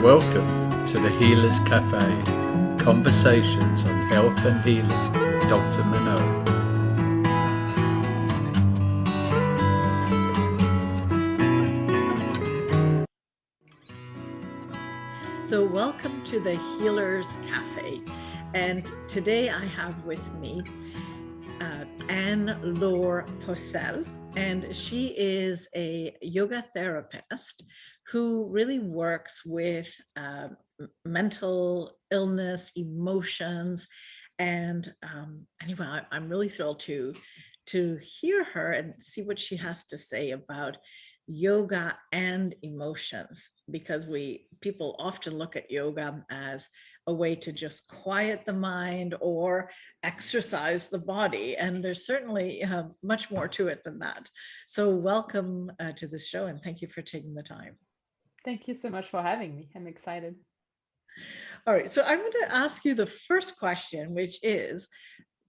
Welcome to the Healers Café, conversations on health and healing with Dr. Manon. So welcome to the Healers Café. And today I have with me Anne-Laure Peaucelle, and she is a yoga therapist who really works with mental illness, emotions, and anyway, I'm really thrilled to hear her and see what she has to say about yoga and emotions, because people often look at yoga as a way to just quiet the mind or exercise the body, and there's certainly much more to it than that. So welcome to this show, and thank you for taking the time. Thank you so much for having me. I'm excited. All right, so I'm going to ask you the first question, which is,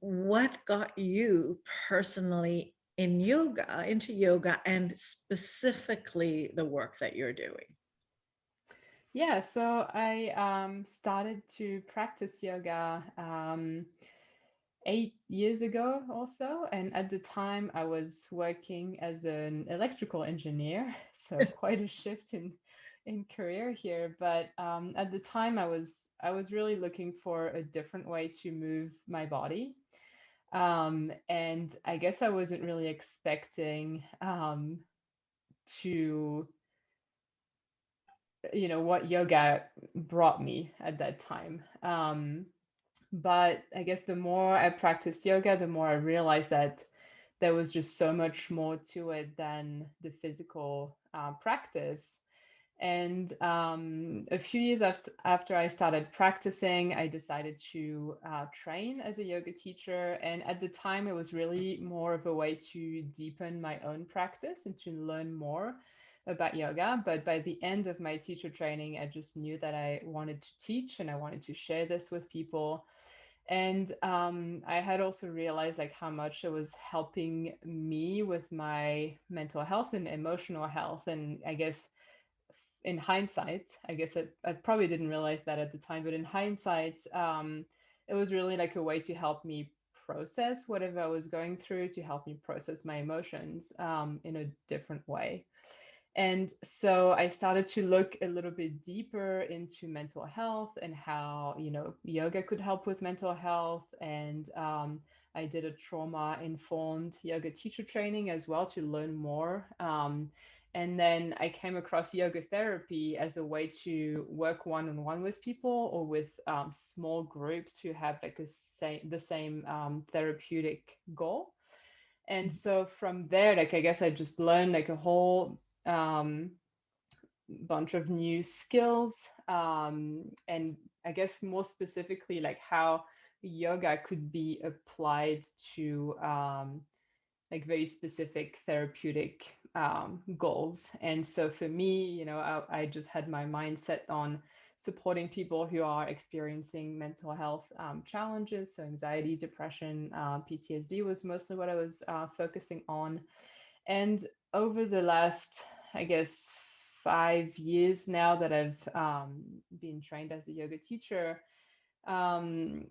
what got you personally into yoga, and specifically the work that you're doing? Yeah, so I started to practice yoga 8 years ago or so. And at the time, I was working as an electrical engineer. So quite a shift in career here. But at the time, I was really looking for a different way to move my body. And I guess I wasn't really expecting to what yoga brought me at that time. But I guess the more I practiced yoga, the more I realized that there was just so much more to it than the physical practice. And a few years after I started practicing, I decided to train as a yoga teacher. And at the time, it was really more of a way to deepen my own practice and to learn more about yoga. But by the end of my teacher training, I just knew that I wanted to teach and I wanted to share this with people. And I had also realized like how much it was helping me with my mental health and emotional health. And I guess in hindsight, I guess I probably didn't realize that at the time, but in hindsight, it was really like a way to help me process whatever I was going through, to help me process my emotions in a different way. And so I started to look a little bit deeper into mental health and how, yoga could help with mental health. And I did a trauma-informed yoga teacher training as well to learn more. And then I came across yoga therapy as a way to work one-on-one with people or with small groups who have like the same therapeutic goal. And so from there, like I guess I just learned like a whole um, bunch of new skills, and I guess more specifically like how yoga could be applied to like very specific therapeutic goals. And so for me, I just had my mindset on supporting people who are experiencing mental health challenges. So anxiety, depression, PTSD was mostly what I was focusing on. And over the last, I guess, 5 years now that I've been trained as a yoga teacher, um,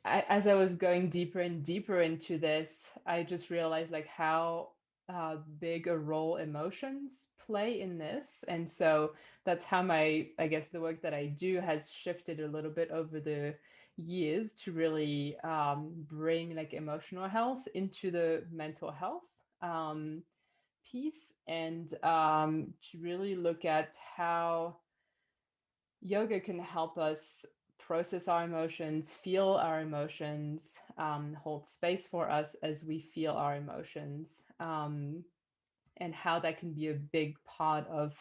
as I was going deeper and deeper into this, I just realized like how big a role emotions play in this. And so that's how I guess the work that I do has shifted a little bit over the years to really bring like emotional health into the mental health um, piece, and to really look at how yoga can help us process our emotions, feel our emotions, hold space for us as we feel our emotions, and how that can be a big part of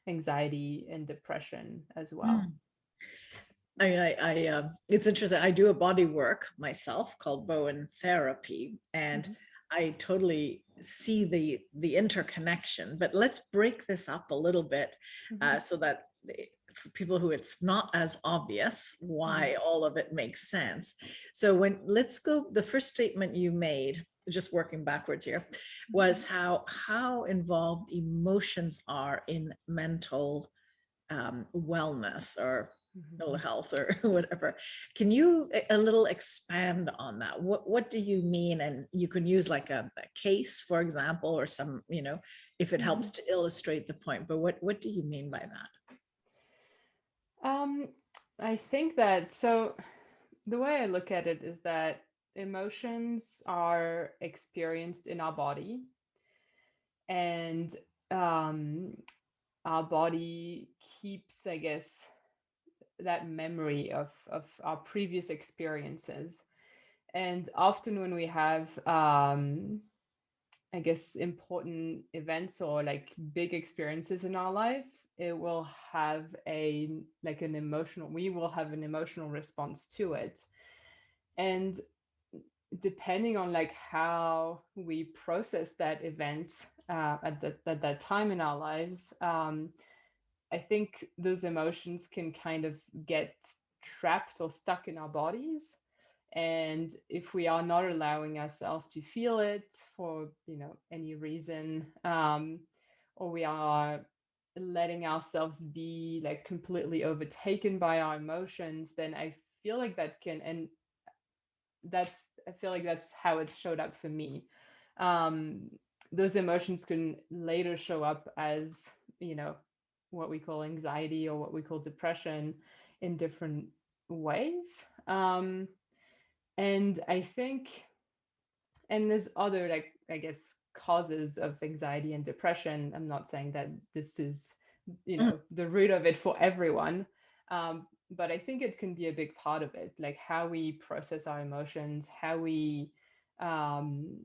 anxiety and depression as well. Mm. I mean, it's interesting. I do a body work myself called Bowen therapy, and Mhm. I totally see the interconnection. But let's break this up a little bit, Mhm. so that for people who it's not as obvious Mhm. why all of it makes sense. So let's go. The first statement you made, just working backwards here, Mhm. was how involved emotions are in mental wellness or Mhm. ill health or whatever. Can you a little expand on that? What do you mean? And you can use like a case, for example, or some, if it helps Mhm. to illustrate the point. But what do you mean by that? Um, I think that so the way I look at it is that emotions are experienced in our body, and um, our body keeps, I guess, that memory of our previous experiences. And often when we have, I guess, important events or like big experiences in our life, it will have we will have an emotional response to it. And depending on like how we process that event at that time in our lives, I think those emotions can kind of get trapped or stuck in our bodies. And if we are not allowing ourselves to feel it for, any reason, or we are letting ourselves be like completely overtaken by our emotions, then I feel like that can, and I feel like that's how it showed up for me. Um, those emotions can later show up as, you know, what we call anxiety or what we call depression in different ways. And I think, and there's other, like, I guess, causes of anxiety and depression. I'm not saying that this is, Mm, the root of it for everyone. But I think it can be a big part of it, like how we process our emotions, how we um,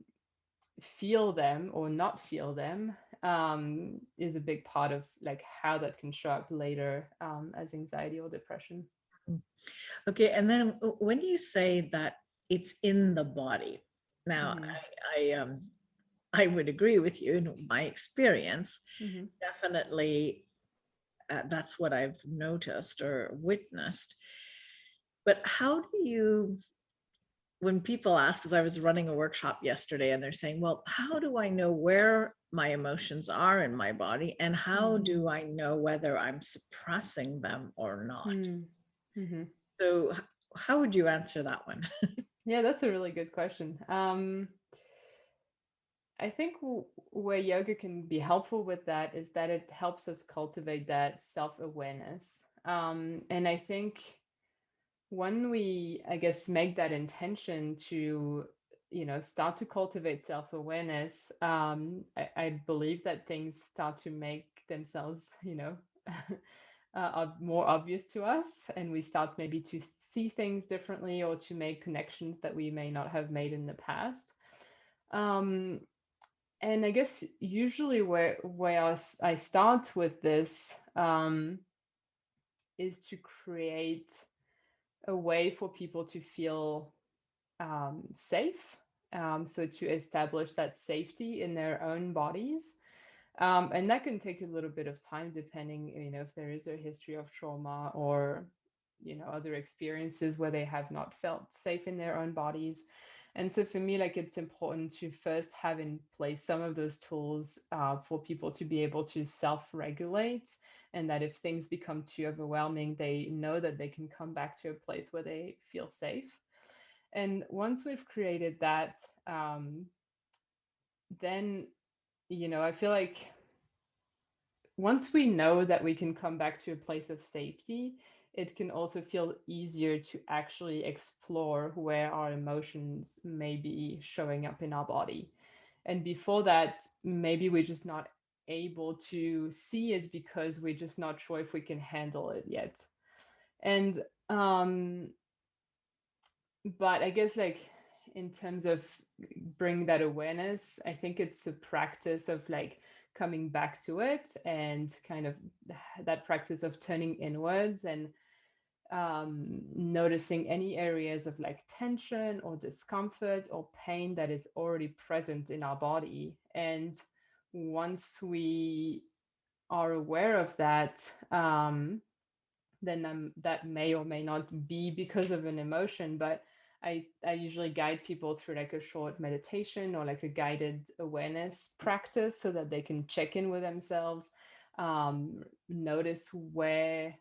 feel them or not feel them, is a big part of like how that can show up later, as anxiety or depression. mm. Okay, and then when you say that it's in the body, now Hmm. I would agree with you. In my experience, Hmm. definitely that's what I've noticed or witnessed. But how do you, when people ask, because I was running a workshop yesterday and they're saying, well, how do I know where my emotions are in my body? And how Hmm. do I know whether I'm suppressing them or not? Hmm. Hmm. So, how would you answer that one? Yeah, that's a really good question. I think where yoga can be helpful with that is that it helps us cultivate that self-awareness. And I think when we, I guess, make that intention to, start to cultivate self-awareness, I believe that things start to make themselves, more obvious to us, and we start maybe to see things differently or to make connections that we may not have made in the past. Um, and I guess usually where I start with this, is to create a way for people to feel, safe. So to establish that safety in their own bodies. And that can take a little bit of time depending, if there is a history of trauma or, other experiences where they have not felt safe in their own bodies. And so for me, like, it's important to first have in place some of those tools, for people to be able to self-regulate, and that if things become too overwhelming, they know that they can come back to a place where they feel safe. And once we've created that, then, I feel like once we know that we can come back to a place of safety, it can also feel easier to actually explore where our emotions may be showing up in our body. And before that, maybe we're just not able to see it because we're just not sure if we can handle it yet. And but I guess, like, in terms of bring that awareness, I think it's a practice of like coming back to it, and kind of that practice of turning inwards and, noticing any areas of like tension or discomfort or pain that is already present in our body. And once we are aware of that, then, that may or may not be because of an emotion, but I usually guide people through like a short meditation or like a guided awareness practice so that they can check in with themselves, notice where,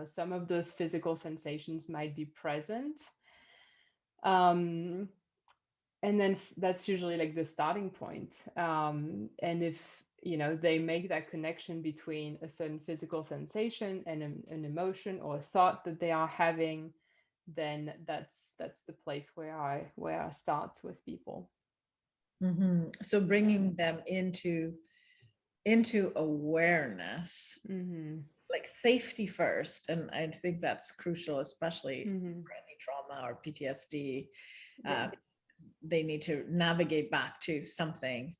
some of those physical sensations might be present. Um, and then that's usually like the starting point. And if, they make that connection between a certain physical sensation and an emotion or a thought that they are having, then that's the place where I start with people. So bringing them into awareness, like safety first, and I think that's crucial, especially for any trauma or PTSD. They need to navigate back to something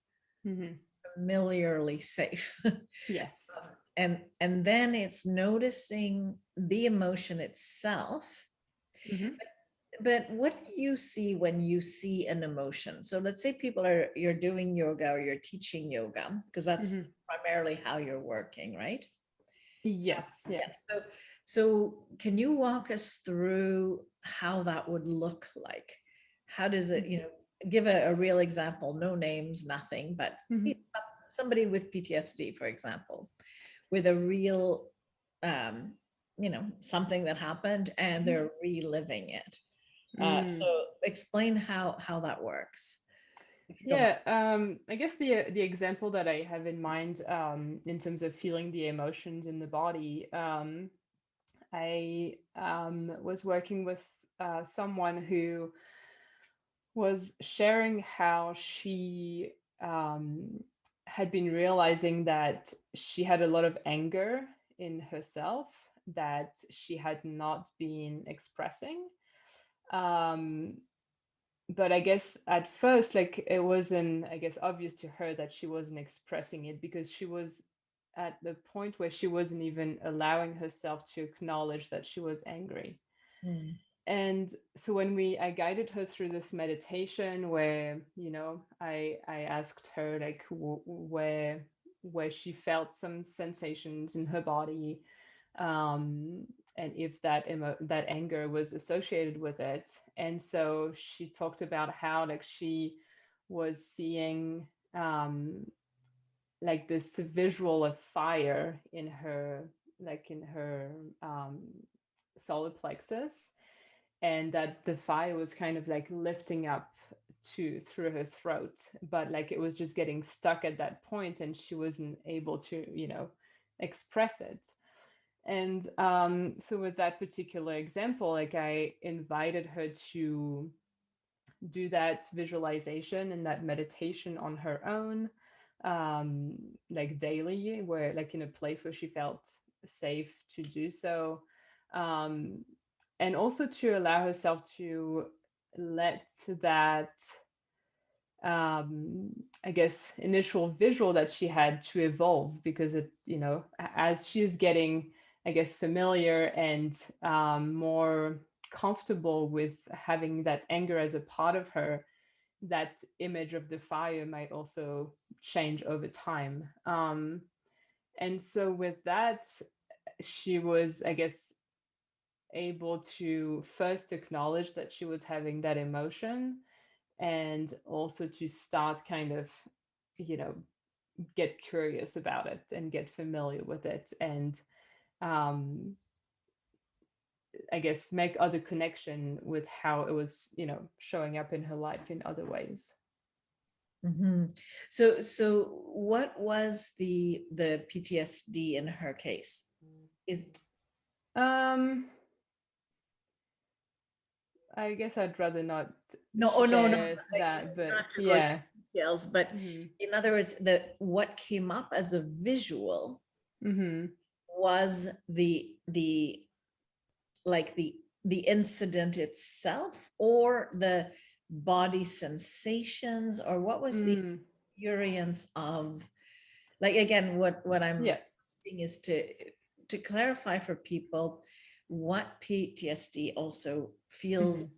familiarly safe. Yes. And then it's noticing the emotion itself. But what do you see when you see an emotion? So let's say you're doing yoga or you're teaching yoga, because that's primarily how you're working, right? Yes. Yeah. So can you walk us through how that would look like? How does it, give a real example, no names, nothing, but somebody with PTSD, for example, with a real, something that happened and they're reliving it. So explain how that works. Yeah, I guess the example that I have in mind, in terms of feeling the emotions in the body, I was working with someone who was sharing how she had been realizing that she had a lot of anger in herself that she had not been expressing. But I guess at first, like, it wasn't, I guess, obvious to her that she wasn't expressing it because she was at the point where she wasn't even allowing herself to acknowledge that she was angry. And so when I guided her through this meditation where, I asked her like where she felt some sensations in her body, and if that anger was associated with it. And so she talked about how like she was seeing like this visual of fire in her solar plexus, and that the fire was kind of like lifting up through her throat, but like it was just getting stuck at that point and she wasn't able to express it. And so with that particular example, like I invited her to do that visualization and that meditation on her own, like daily, where like in a place where she felt safe to do so. And also to allow herself to let that, I guess, initial visual that she had to evolve, because it, as she's getting, I guess, familiar and more comfortable with having that anger as a part of her, that image of the fire might also change over time. And so with that, she was, I guess, able to first acknowledge that she was having that emotion, and also to start kind of, get curious about it and get familiar with it, and I guess make other connection with how it was, showing up in her life in other ways. So what was the PTSD in her case? I guess I'd rather not no, share like, that, but have to go yeah. into details, but in other words, what came up as a visual was the like the incident itself, or the body sensations, or what was the experience of, like, again, what I'm asking is to clarify for people what PTSD also feels and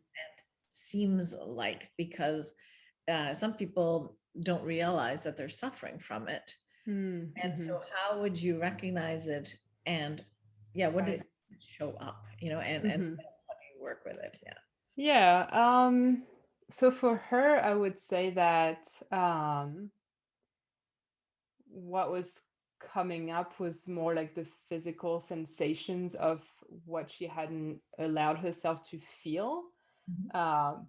seems like, because some people don't realize that they're suffering from it. And so how would you recognize it? And what does it show up, and how do you work with it? So for her, I would say that what was coming up was more like the physical sensations of what she hadn't allowed herself to feel, Mhm. uh,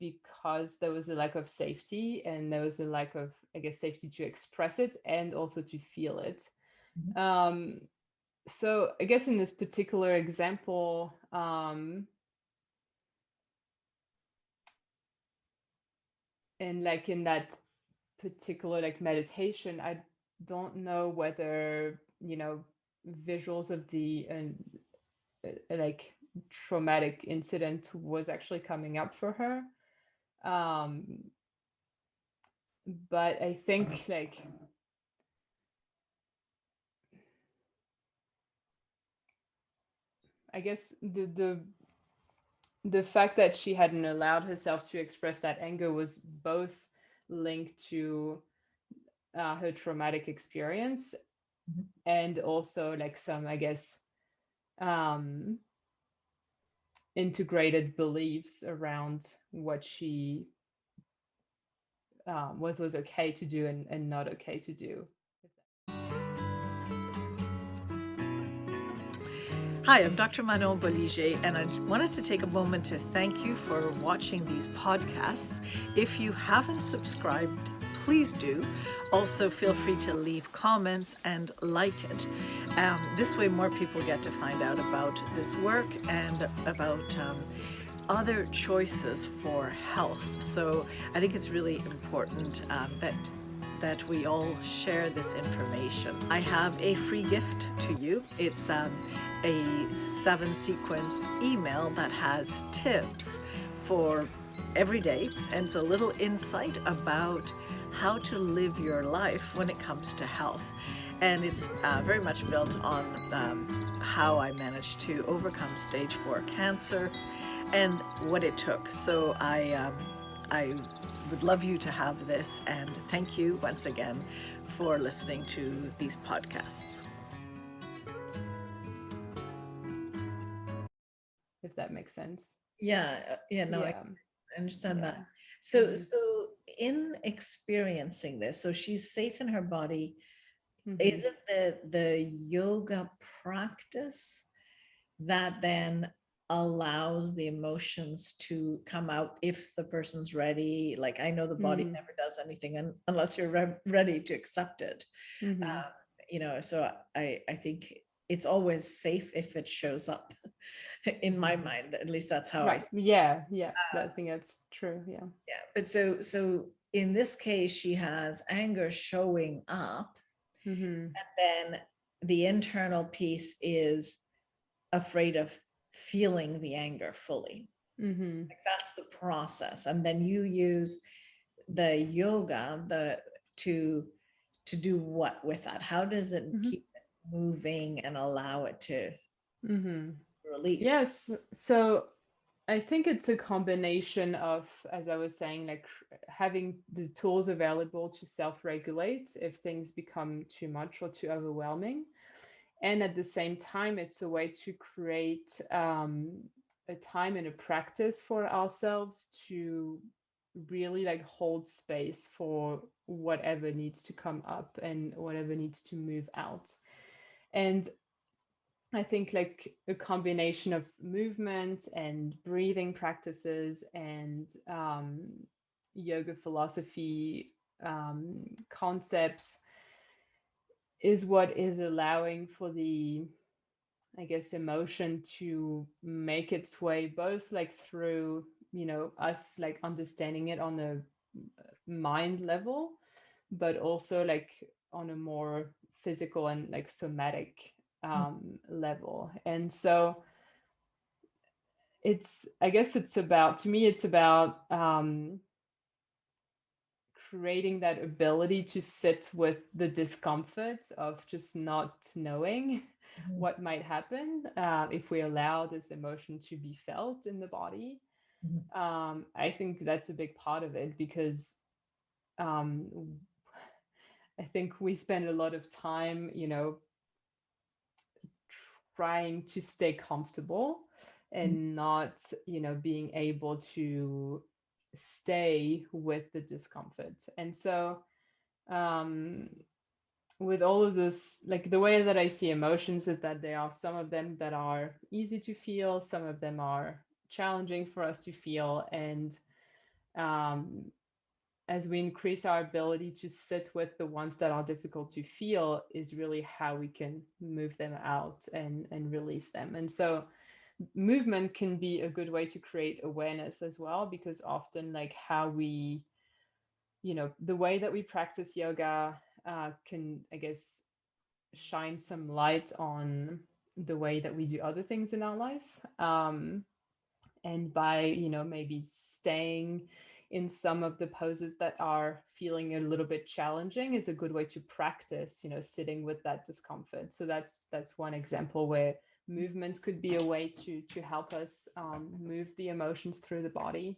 because there was a lack of safety, and there was a lack of, I guess, safety to express it and also to feel it. Mhm. Um, so I guess in this particular example, and like in that particular like meditation, I don't know whether, visuals of the like traumatic incident was actually coming up for her. Um, but I think like I guess the fact that she hadn't allowed herself to express that anger was both linked to her traumatic experience, Mhm. and also like some, I guess, um, integrated beliefs around what she was okay to do and not okay to do. Hi, I'm Dr. Manon Bolliger, and I wanted to take a moment to thank you for watching these podcasts. If you haven't subscribed, please do. Also, feel free to leave comments and like it. This way, more people get to find out about this work and about other choices for health. So I think it's really important that we all share this information. I have a free gift to you. It's a 7-sequence email that has tips for every day, and it's a little insight about how to live your life when it comes to health. And it's very much built on how I managed to overcome stage 4 cancer and what it took. So I would love you to have this, and thank you once again for listening to these podcasts. If that makes sense. Yeah, no, I Yeah. understand Yeah. that. So, Mm-hmm. so in experiencing this, so she's safe in her body. Mm-hmm. Is it the yoga practice that then allows the emotions to come out if the person's ready? Like, I know the body Mm-hmm. never does anything unless you're ready to accept it. Mm-hmm. So I think it's always safe if it shows up. In my mind, at least that's how I Right. see. Yeah. Yeah. I think that's true. Yeah. Yeah, but so in this case, she has anger showing up, Mm-hmm. and then the internal piece is afraid of feeling the anger fully. Mm-hmm. Like, that's the process, and then you use the yoga to to do what with that? How does it Mm-hmm. keep it moving and allow it to Mm-hmm. release? Yes. So I think it's a combination of, as I was saying, like having the tools available to self-regulate if things become too much or too overwhelming. And at the same time, it's a way to create a time and a practice for ourselves to really like hold space for whatever needs to come up and whatever needs to move out. And I think like a combination of movement and breathing practices and yoga philosophy concepts is what is allowing for the, I guess, emotion to make its way both like through, us like understanding it on a mind level, but also like on a more physical and like somatic level. And so I guess it's about, to me, it's about creating that ability to sit with the discomfort of just not knowing Mhm. what might happen if we allow this emotion to be felt in the body. Mhm. I think that's a big part of it, because um, I think we spend a lot of time, trying to stay comfortable Mhm. and not, being able to stay with the discomfort. And so um, with all of this, like the way that I see emotions is that there are some of them that are easy to feel, some of them are challenging for us to feel. And um, as we increase our ability to sit with the ones that are difficult to feel is really how we can move them out and release them. And so movement can be a good way to create awareness as well, because often like how we, the way that we practice yoga can, I guess, shine some light on the way that we do other things in our life. And by, maybe staying in some of the poses that are feeling a little bit challenging is a good way to practice, sitting with that discomfort. So that's one example where movement could be a way to help us move the emotions through the body.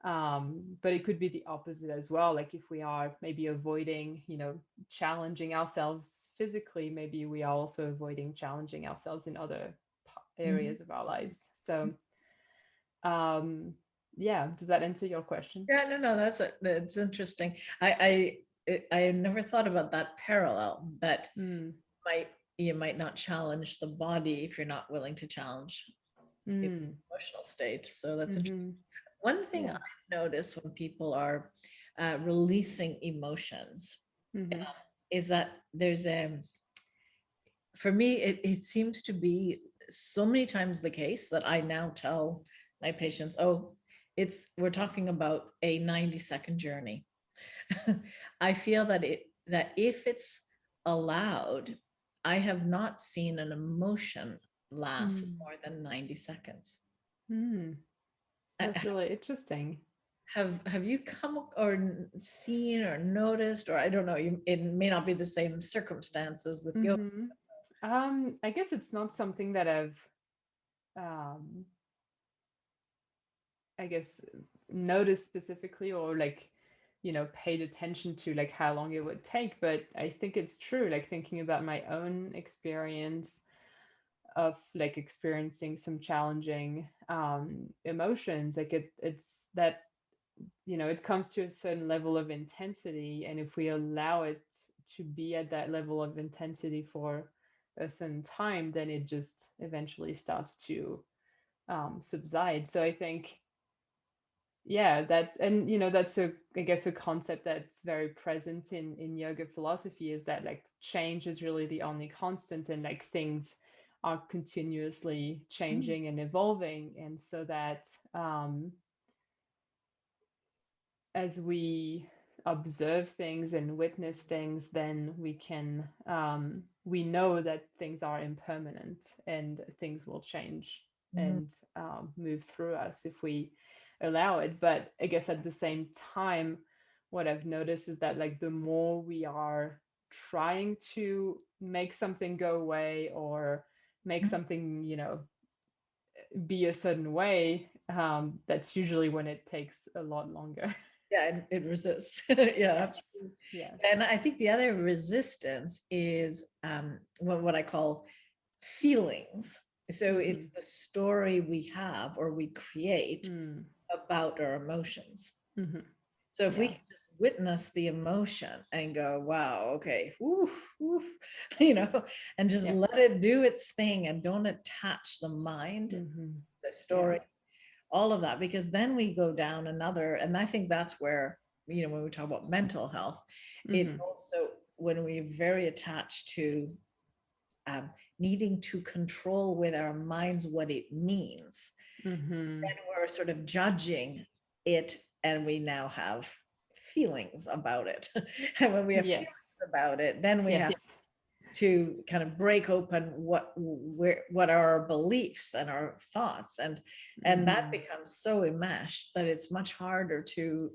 But it could be the opposite as well. Like if we are maybe avoiding, challenging ourselves physically, maybe we are also avoiding challenging ourselves in other areas of our lives. So, yeah, does that answer your question? Yeah, no, that's interesting. I never thought about that parallel, that Mm, might you might not challenge the body if you're not willing to challenge the mm, emotional state. So that's interesting. mm-hmm, One thing yeah. I've noticed when people are releasing emotions Mm-hmm, is that there's for me, it seems to be so many times the case that I now tell my patients, oh, we're talking about a 90-second journey. I feel that if it's allowed, I have not seen an emotion last mm, more than 90 seconds. mm. Uh, That's really interesting. Have you come or seen or noticed, or I don't know, it may not be the same circumstances with yoga. Mm-hmm. I guess it's not something that I've um, I guess noticed specifically, or like, paid attention to like how long it would take. But I think it's true, like thinking about my own experience of like experiencing some challenging emotions, like it's that, it comes to a certain level of intensity. And if we allow it to be at that level of intensity for a certain time, then it just eventually starts to subside. So I think, yeah, that's a, I guess, a concept that's very present in yoga philosophy, is that like change is really the only constant, and like things are continuously Mm, changing and evolving. And so that as we observe things and witness things, then we know that things are impermanent and things will change mm, and move through us if we allow it. But I guess at the same time, what I've noticed is that like the more we are trying to make something go away, or make mm. something, be a certain way, that's usually when it takes a lot longer. Yeah, it resists. Yeah, Yes. absolutely. Yes. And I think the other resistance is what I call feelings. So it's Mm-hmm. the story we have or we create Mm. about our emotions. Mm-hmm. So if we Yeah. can just witness the emotion and go, wow, okay, woo, woo, and just Yeah. let it do its thing and don't attach the mind, Mm-hmm. the Yeah. story, all of that, because then we go down another, and I think that's where, when we talk about mental health, it's Mm-hmm. also when we're very attached to um, needing to control with our minds what it means, Mm-hmm. then we're sort of judging it, and we now have feelings about it. And when we have feelings Yes. about it, then we Yes. have to kind of break open what are our beliefs and our thoughts, and that Mm-hmm. becomes so enmeshed that it's much harder to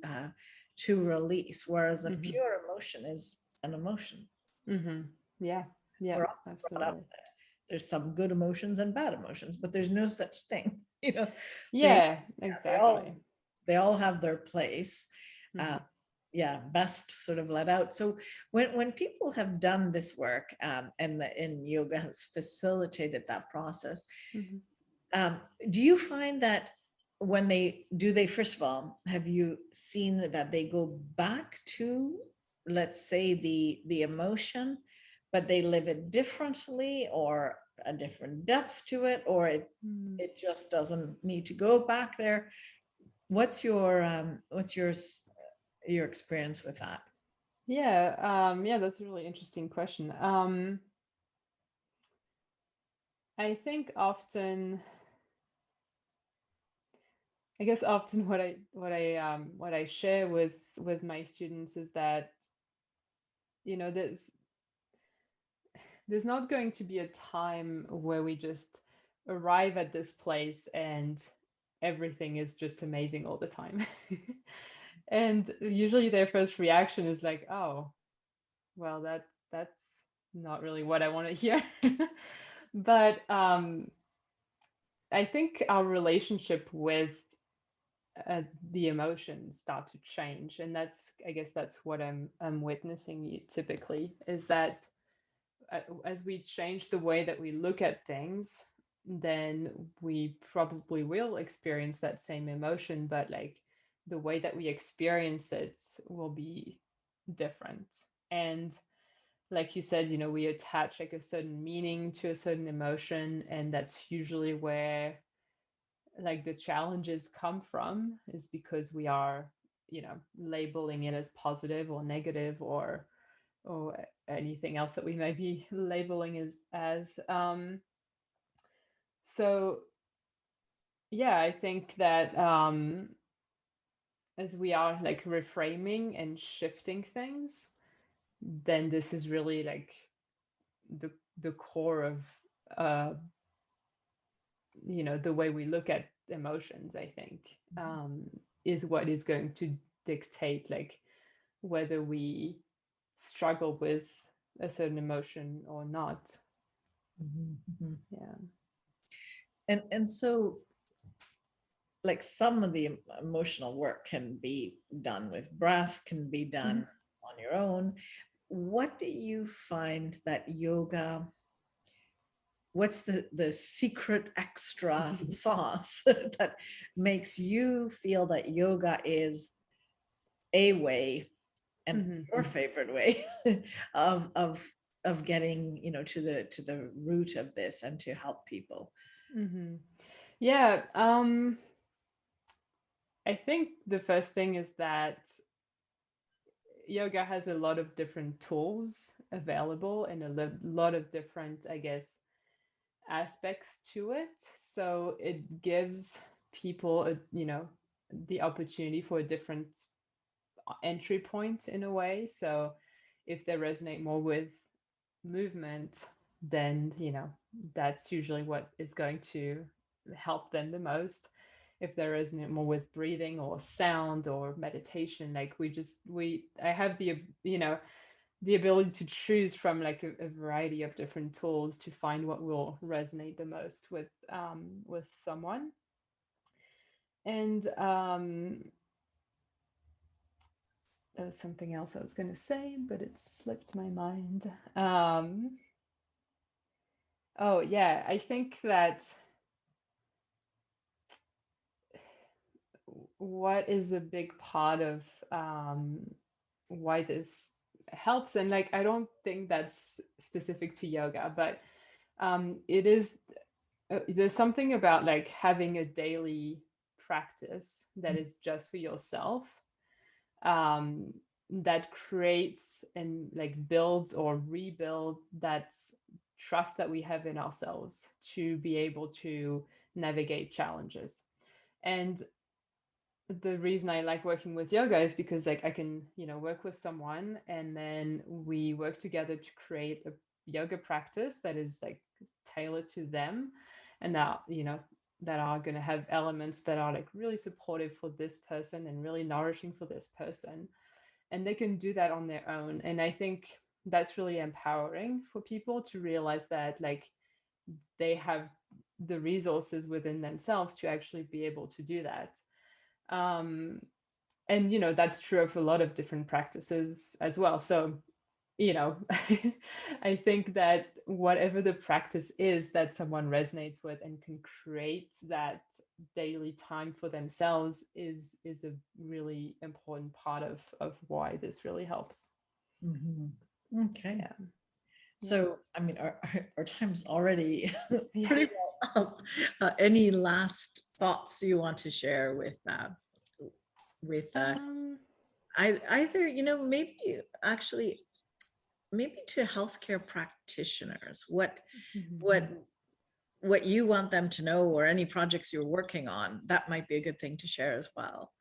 release, whereas a Mm-hmm. pure emotion is an emotion. Mm-hmm. Yeah. Yeah. We're often brought up Absolutely. that there's some good emotions and bad emotions, but there's no such thing. They Yeah. they Exactly. all have their place. Mm-hmm. Yeah, best sort of let out. So when people have done this work, and yoga has facilitated that process, Mm-hmm. um, do you find that when they first of all, have you seen that they go back to, let's say, the emotion, but they live it differently, or a different depth to it, or it just doesn't need to go back there. What's your experience with that? Yeah, that's a really interesting question. I think often, I guess often what I share with my students is that, you know, there's not going to be a time where we just arrive at this place and everything is just amazing all the time. And usually their first reaction is like, oh, well, that's not really what I want to hear. But I think our relationship with the emotions start to change, and I guess that's what I'm witnessing typically, is that as we change the way that we look at things, then we probably will experience that same emotion, but like the way that we experience it will be different. And like you said, you know, we attach like a certain meaning to a certain emotion, and that's usually where like the challenges come from, is because we are, you know, labeling it as positive or negative, or anything else that we may be labeling as so yeah, I think that as we are like reframing and shifting things, then this is really like the core of uh you know, the way we look at emotions, I think, is what is going to dictate like whether we struggle with a certain emotion or not. Yeah. And so, like, some of the emotional work can be done with breath, can be done on your own. What do you find that yoga, what's the secret extra sauce that makes you feel that yoga is a way, and your favorite way of getting, you know, to the root of this and to help people? Yeah, I think the first thing is that yoga has a lot of different tools available and a lot of different, I guess, aspects to it. So it gives people, you know, the opportunity for a different entry point in a way. So if they resonate more with movement, then, you know, that's usually what is going to help them the most. If they resonate more with breathing or sound or meditation, like I have the, you know, the ability to choose from like a variety of different tools to find what will resonate the most with someone. And there was something else I was going to say, but it slipped my mind. Oh yeah, I think that what is a big part of why this helps, and like I don't think that's specific to yoga, but it is there's something about like having a daily practice that is just for yourself, um, that creates and like builds or rebuilds that trust that we have in ourselves to be able to navigate challenges. And the reason I like working with yoga is because like I can, you know, work with someone and then we work together to create a yoga practice that is like tailored to them, and that, you know, that are going to have elements that are like really supportive for this person and really nourishing for this person. And they can do that on their own. And I think that's really empowering for people to realize that like they have the resources within themselves to actually be able to do that. um, and you know, that's true of a lot of different practices as well. So, you know, I think that whatever the practice is that someone resonates with and can create that daily time for themselves is a really important part of why this really helps. Okay. Yeah. So, I mean, our time's already Yeah. pretty well up. Any last thoughts you want to share with either, maybe actually, maybe to healthcare practitioners, what Mhm. what you want them to know, or any projects you're working on, that might be a good thing to share as well.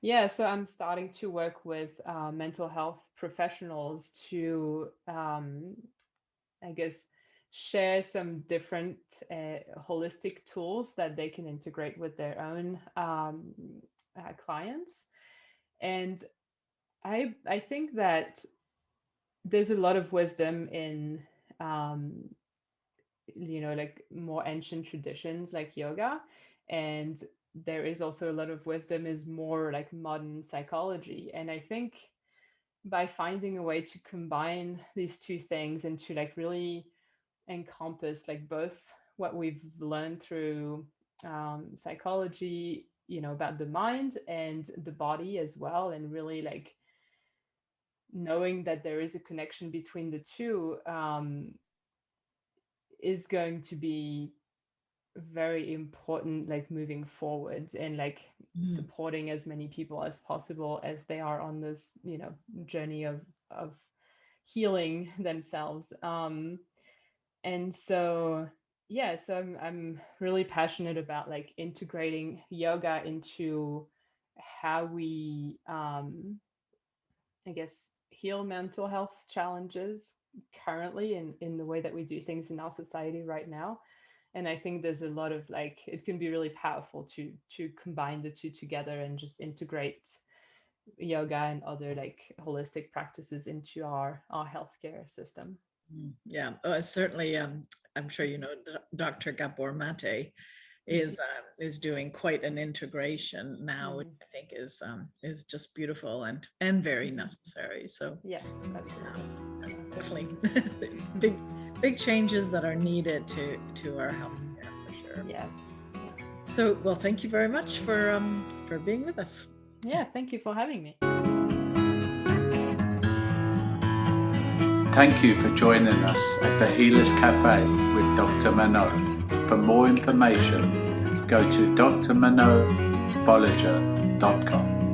Yeah, so I'm starting to work with mental health professionals to, I guess, share some different holistic tools that they can integrate with their own clients. And I think that there's a lot of wisdom in, um, like more ancient traditions like yoga, and there is also a lot of wisdom is more like modern psychology. And I think by finding a way to combine these two things and to like really encompass like both what we've learned through psychology, about the mind and the body as well, and really like knowing that there is a connection between the two, is going to be very important, like moving forward, and like Mm. supporting as many people as possible as they are on this journey of healing themselves. And so yeah, so I'm really passionate about like integrating yoga into how we, I guess, heal mental health challenges currently in the way that we do things in our society right now. And I think there's a lot of like, it can be really powerful to combine the two together and just integrate yoga and other like holistic practices into our healthcare system. Yeah, certainly. I'm sure you know Dr. Gabor Mate Mhm. is doing quite an integration now, which Mhm. I think is just beautiful and very Mhm. necessary. So Yes, absolutely. Yeah. definitely big changes that are needed to our healthcare for sure. Yes. So, well, thank you very much for being with us. Yeah, thank you for having me. Thank you for joining us at the Healers Café with Dr. Manon. For more information, go to drmanonbolliger.com.